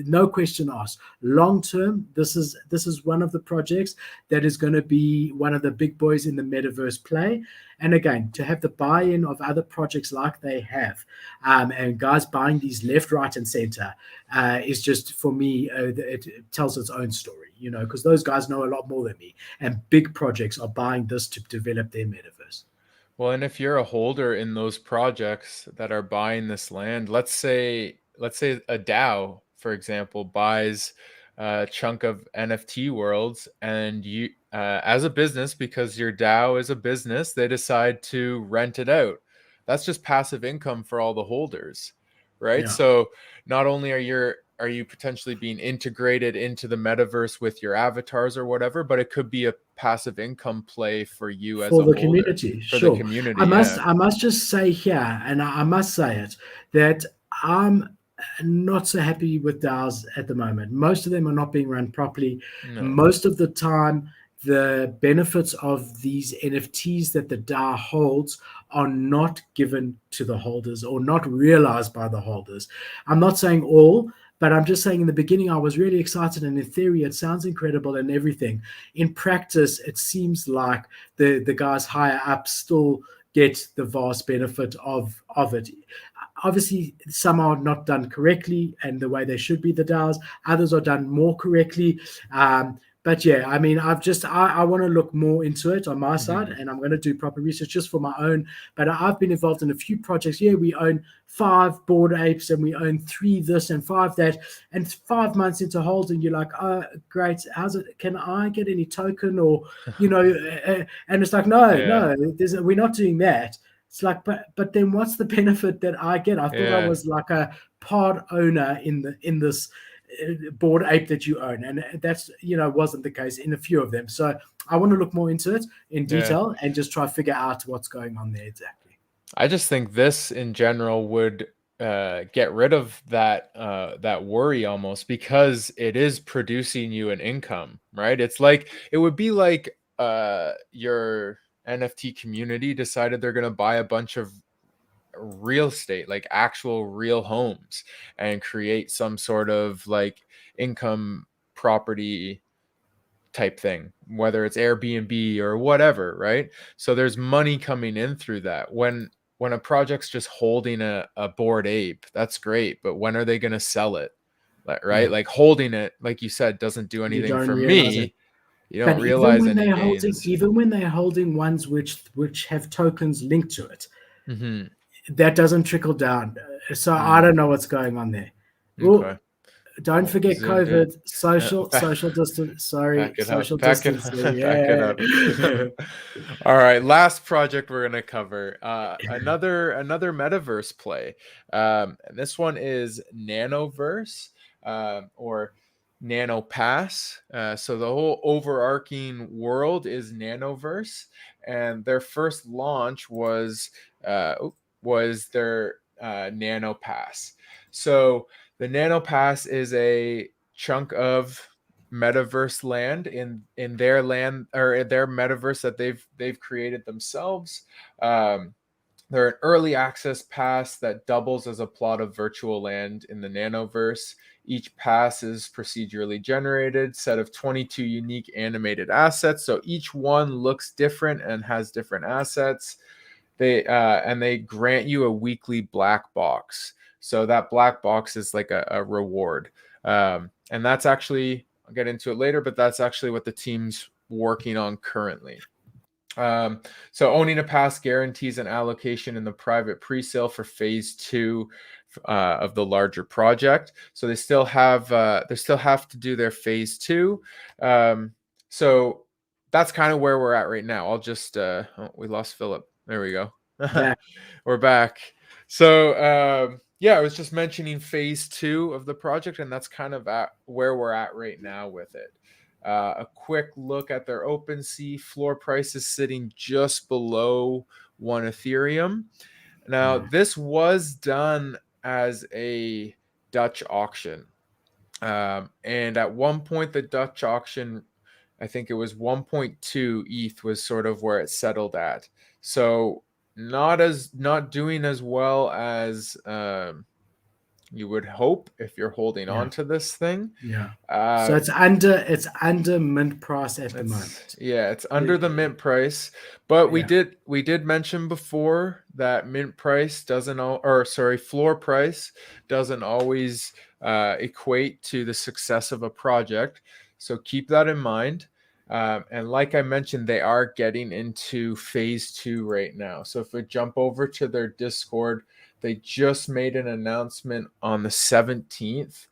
No question asked. Long term, this is one of the projects that is going to be one of the big boys in the metaverse play. And again, to have the buy-in of other projects like they have, and guys buying these left, right, and center, is just, for me, it tells its own story, because those guys know a lot more than me. And big projects are buying this to develop their metaverse. Well, and if you're a holder in those projects that are buying this land, let's say a DAO, for example, buys chunk of NFT Worlds, and you, as a business, because your DAO is a business, they decide to rent it out. That's just passive income for all the holders, right? Yeah. So not only are you potentially being integrated into the metaverse with your avatars or whatever, but it could be a passive income play for you as For a the holder, community, for the sure. community. Yeah. I must just say here, and I must say it, that I'm not so happy with DAOs at the moment. Most of them are not being run properly. No. Most of the time, the benefits of these NFTs that the DAO holds are not given to the holders or not realized by the holders. I'm not saying all, but I'm just saying in the beginning, I was really excited. And in theory, it sounds incredible and everything. In practice, it seems like the guys higher up still get the vast benefit of it. Obviously, some are not done correctly and the way they should be, the DAOs. Others are done more correctly. But yeah, I mean, I want to look more into it on my side, and I'm going to do proper research just for my own. But I've been involved in a few projects. Yeah, we own 5 Bored Apes and we own 3 this and 5 that. And 5 months into holding, you're like, oh, great. How's it? Can I get any token or, and it's like, no, Yeah. we're not doing that. It's like, but then what's the benefit that I get? I thought I Yeah. was like a part owner in this Bored Ape that you own, and that's wasn't the case in a few of them. So I want to look more into it in detail and just try to figure out what's going on there exactly. I just think this in general would get rid of that worry almost, because it is producing you an income, right? It's like, it would be like your NFT community decided they're going to buy a bunch of real estate, like actual real homes, and create some sort of like income property type thing, whether it's Airbnb or whatever, right? So there's money coming in through that. When a project's just holding a Bored Ape, that's great, but when are they going to sell it? Right? Yeah. Like, holding it, like you said, doesn't do You anything don't for realize it. me. You don't But even realize when any they're holding, gains. even when they're holding ones which have tokens linked to it, Mm-hmm. that doesn't trickle down. So I don't know what's going on there. Well, Okay. don't Oh, forget zoomed in. COVID, social distance. Sorry, Back it up. social distancing. Back it Yeah. up. All right, last project we're gonna cover. Another metaverse play. And this one is Nanoverse, or Nanopass. So the whole overarching world is Nanoverse, and their first launch was their Nanopass. So the Nanopass is a chunk of metaverse land in their land, or their metaverse that they've created themselves. They're an early access pass that doubles as a plot of virtual land in the Nanoverse. Each pass is procedurally generated set of 22 unique animated assets, so each one looks different and has different assets. They grant you a weekly black box. So that black box is like a reward. And that's actually, I'll get into it later, but that's actually what the team's working on currently. So owning a pass guarantees an allocation in the private pre-sale for phase 2 of the larger project. So they still have to do their phase 2. So that's kind of where we're at right now. I'll just we lost Philip. There we go. Back. We're back. So yeah, I was just mentioning phase 2 of the project, and that's kind of at where we're at right now with it. A quick look at their OpenSea floor price is sitting just below 1 Ethereum. Now, this was done as a Dutch auction. And at one point, the Dutch auction, I think it was 1.2 ETH was sort of where it settled at. So not doing as well as you would hope if you're holding on to this thing. Yeah. So it's under mint price at the moment. Yeah, it's under the mint price. But we did mention before that mint price doesn't floor price doesn't always equate to the success of a project. So keep that in mind. And like I mentioned, they are getting into phase 2 right now. So if we jump over to their Discord, they just made an announcement on the 17th.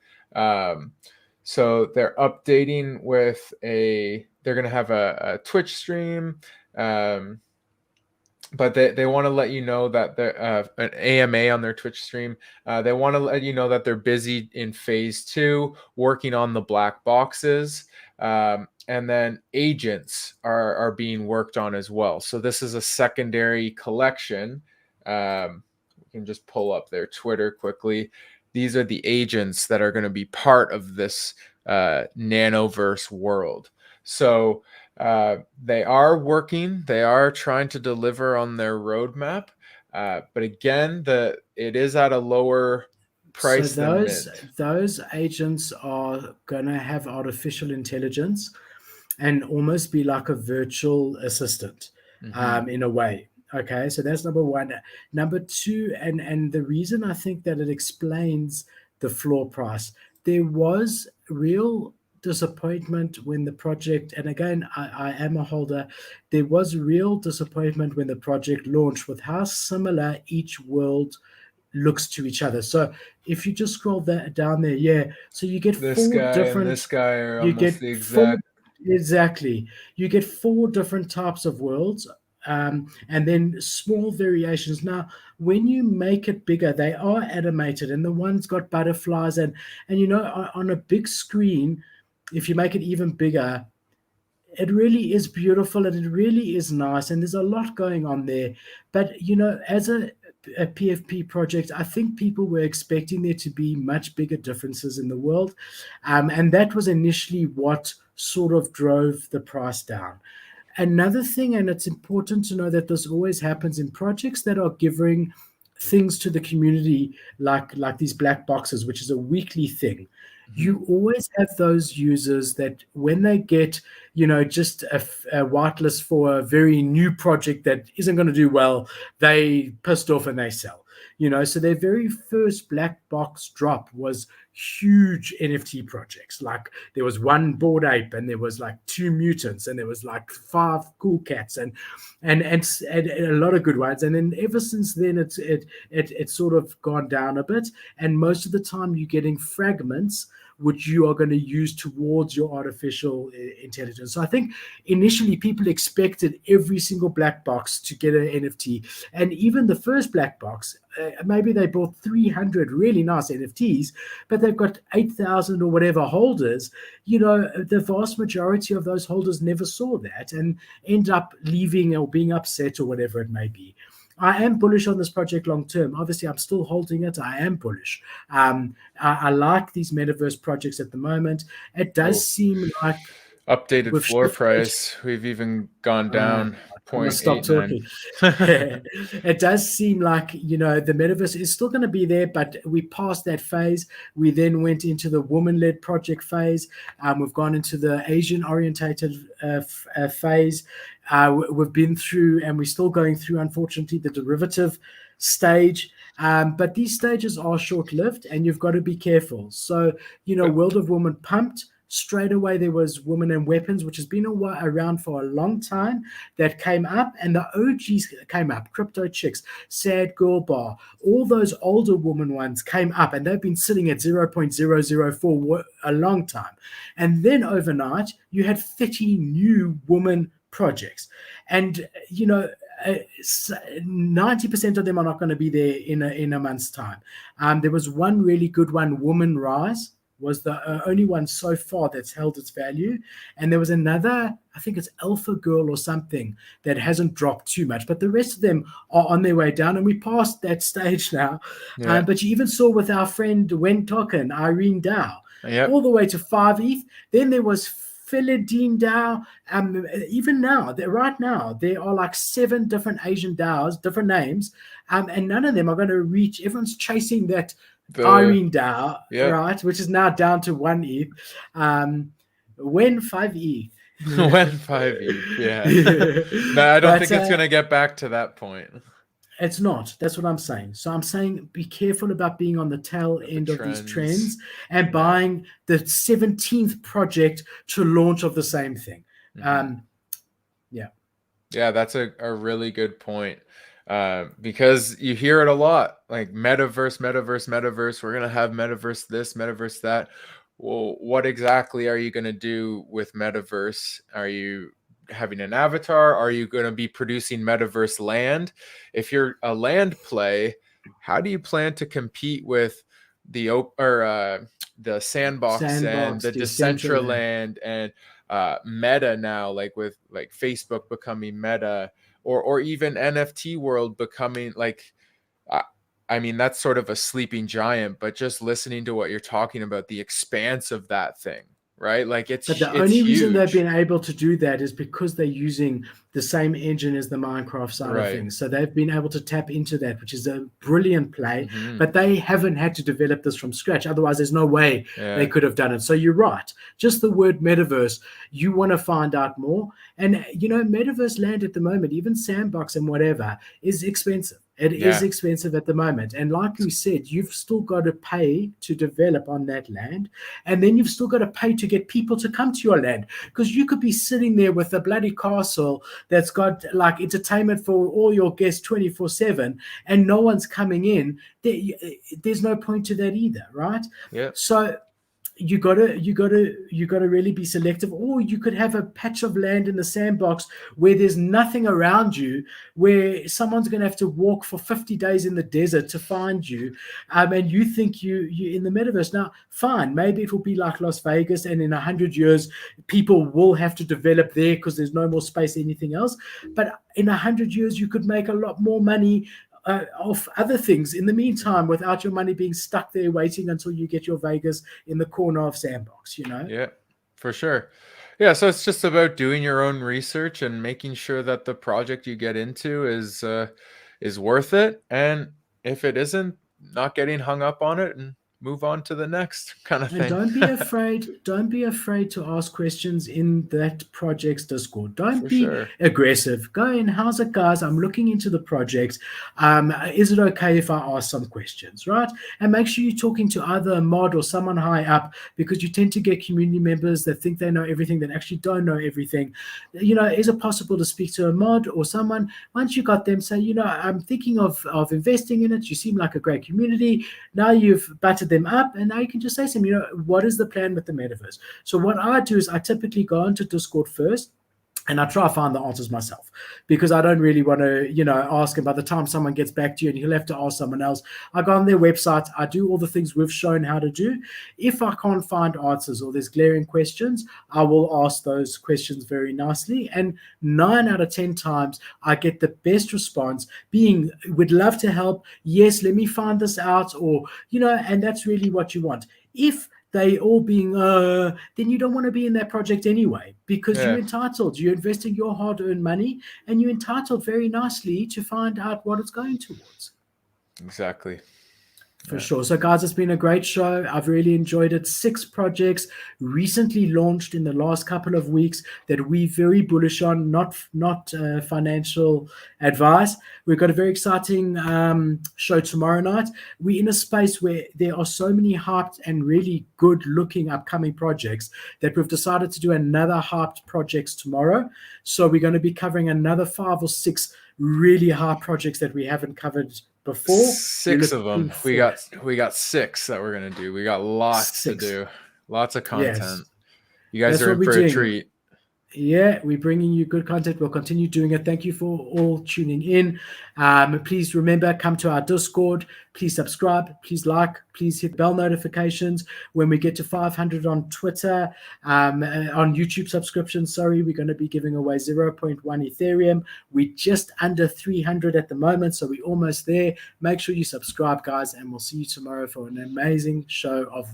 So they're updating with they're going to have a Twitch stream. But they want to let you know that they're an AMA on their Twitch stream. They want to let you know that they're busy in phase 2, working on the black boxes. And then agents are being worked on as well. So this is a secondary collection. We can just pull up their Twitter quickly. These are the agents that are going to be part of this Nanoverse world. So they are working. They are trying to deliver on their roadmap. But again, it is at a lower price than Mint. Those agents are going to have artificial intelligence and almost be like a virtual assistant in a way. Okay, so that's number one. Number two, and the reason I think that it explains the floor price, there was real disappointment when the project, and again, I am a holder, there was real disappointment when the project launched with how similar each world looks to each other. So if you just scroll that down there, so you get this four guy different, and this guy are you almost get the exact. exactly. You get 4 different types of worlds, and then small variations. Now, when you make it bigger, they are animated, and the one's got butterflies, and on a big screen, if you make it even bigger, it really is beautiful and it really is nice, and there's a lot going on there. But as a PFP project, I think people were expecting there to be much bigger differences in the world, and that was initially what sort of drove the price down. Another thing, and it's important to know that this always happens in projects that are giving things to the community, like these black boxes, which is a weekly thing. You always have those users that when they get, just a whitelist for a very new project that isn't going to do well, they pissed off and they sell. So their very first black box drop was huge NFT projects. Like there was one Bored Ape, and there was like 2 mutants, and there was like 5 cool cats, and a lot of good ones. And then ever since then, it's sort of gone down a bit. And most of the time, you're getting fragments which you are going to use towards your artificial intelligence. So I think initially people expected every single black box to get an NFT. And even the first black box, maybe they bought 300 really nice NFTs, but they've got 8,000 or whatever holders. The vast majority of those holders never saw that and end up leaving or being upset or whatever it may be. I am bullish on this project long term. Obviously, I'm still holding it. I am bullish. I like these metaverse projects at the moment. It does seem like updated floor price. We've even gone down I'm gonna stop 0.89. talking. It does seem like the metaverse is still going to be there, but we passed that phase. We then went into the woman-led project phase. We've gone into the Asian-orientated phase. We've been through, and we're still going through, unfortunately, the derivative stage. But these stages are short-lived, and you've got to be careful. So, World of Woman pumped. Straight away, there was Women and Weapons, which has been around for a long time, that came up, and the OGs came up. Crypto Chicks, Sad Girl Bar, all those older woman ones came up, and they've been sitting at 0.004 a long time. And then overnight, you had 30 new woman projects, and 90% of them are not going to be there in a month's time. There was one really good one, Woman Rise, was the only one so far that's held its value. And there was another, I think it's Alpha Girl or something, that hasn't dropped too much, but the rest of them are on their way down, and we passed that stage now. Yeah. But you even saw with our friend Wen Token, Irene Dow, Yep. all the way to 5 ETH. Then there was Philidine Dow. Even now, right now, there are like 7 different Asian DAOs, different names, and none of them are going to reach. Everyone's chasing that Irene Dow, right, which is now down to 1 ETH. When 5 ETH. When 5 ETH, yeah. No, I don't think it's going to get back to that point. It's not. That's what I'm saying. So I'm saying be careful about being on the tail end of these trends and buying the 17th project to launch of the same thing. Yeah, that's a really good point. Because you hear it a lot, like metaverse. We're going to have metaverse this, metaverse that. well, what exactly are you going to do with Metaverse? Are you having an avatar? Are you going to be producing Metaverse land? If you're a land play, how do you plan to compete with the Sandbox and Sandbox, the Decentraland. Decentraland and Meta now, like with like Facebook becoming Meta, or even NFT World becoming like, I, I mean, that's sort of a sleeping giant, but just listening to what you're talking about, the expanse of that thing, right? Like But the it's only reason they've huge, been able to do that is because they're using the same engine as the Minecraft side of right? things. So they've been able to tap into that, which is a brilliant play. Hmm. But they haven't had to develop this from scratch. Otherwise, there's no way they Yeah, could have done it. So you're right. Just the word metaverse, you want to find out more. And, metaverse land at the moment, even Sandbox and whatever, is expensive. It is yeah, expensive at the moment. And like we said, you've still got to pay to develop on that land. And then you've still got to pay to get people to come to your land, because you could be sitting there with a bloody castle that's got like entertainment for all your guests 24/7 and no one's coming in. There's no point to that either, right? yeah, So you gotta really be selective. Or you could have a patch of land in the sandbox where there's nothing around you, where someone's going to have to walk for 50 days in the desert to find you, and you think you in the metaverse. Now fine, maybe it will be like Las Vegas, and in 100 years people will have to develop there because there's no more space, anything else. But in 100 years you could make a lot more money of other things in the meantime, without your money being stuck there waiting until you get your Vegas in the corner of Sandbox. yeah, for sure. Yeah, so it's just about doing your own research and making sure that the project you get into is worth it, and if it isn't, not getting hung up on it and move on to the next kind of And thing. don't be afraid to ask questions in that project's Discord. Don't For be sure. aggressive. Go in, how's it, guys? I'm looking into the project. Is it okay if I ask some questions, right? And make sure you're talking to either a mod or someone high up, because you tend to get community members that think they know everything that actually don't know everything. Is it possible to speak to a mod or someone? Once you got them, say, I'm thinking of investing in it. You seem like a great community. Now you've buttered them up, and now you can just say to them, what is the plan with the metaverse? So what I do is I typically go into Discord first, and I try to find the answers myself, because I don't really want to, ask. And by the time someone gets back to you and you'll have to ask someone else, I go on their website, I do all the things we've shown how to do. If I can't find answers or there's glaring questions, I will ask those questions very nicely. And 9 out of 10 times, I get the best response being, would love to help. Yes, let me find this out. Or, and that's really what you want. If they all being then you don't want to be in that project anyway, because you're Yeah, entitled, you're investing your hard-earned money, and you're entitled very nicely to find out what it's going towards. exactly. For Yeah. sure. So, guys, it's been a great show. I've really enjoyed it. 6 projects recently launched in the last couple of weeks that we're very bullish on, not financial advice. We've got a very exciting show tomorrow night. We're in a space where there are so many hyped and really good-looking upcoming projects that we've decided to do another hyped projects tomorrow. So we're going to be covering another 5 or 6 really hard projects that we haven't covered before. We're 6 of looking them. We forward. got 6 that we're gonna do. We got lots to 6. do. Lots of Yes, content. You guys that's are what in we're for a doing. treat. Yeah, we're bringing you good content. We'll continue doing it. Thank you for all tuning in. Please remember, come to our Discord. Please subscribe. Please like. Please hit bell notifications. When we get to 500 on Twitter, on YouTube subscriptions, sorry, we're going to be giving away 0.1 Ethereum. We're just under 300 at the moment, so we're almost there. Make sure you subscribe, guys, and we'll see you tomorrow for an amazing show of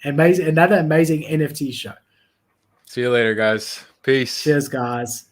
another amazing NFT show. See you later, guys. Peace. Cheers, guys.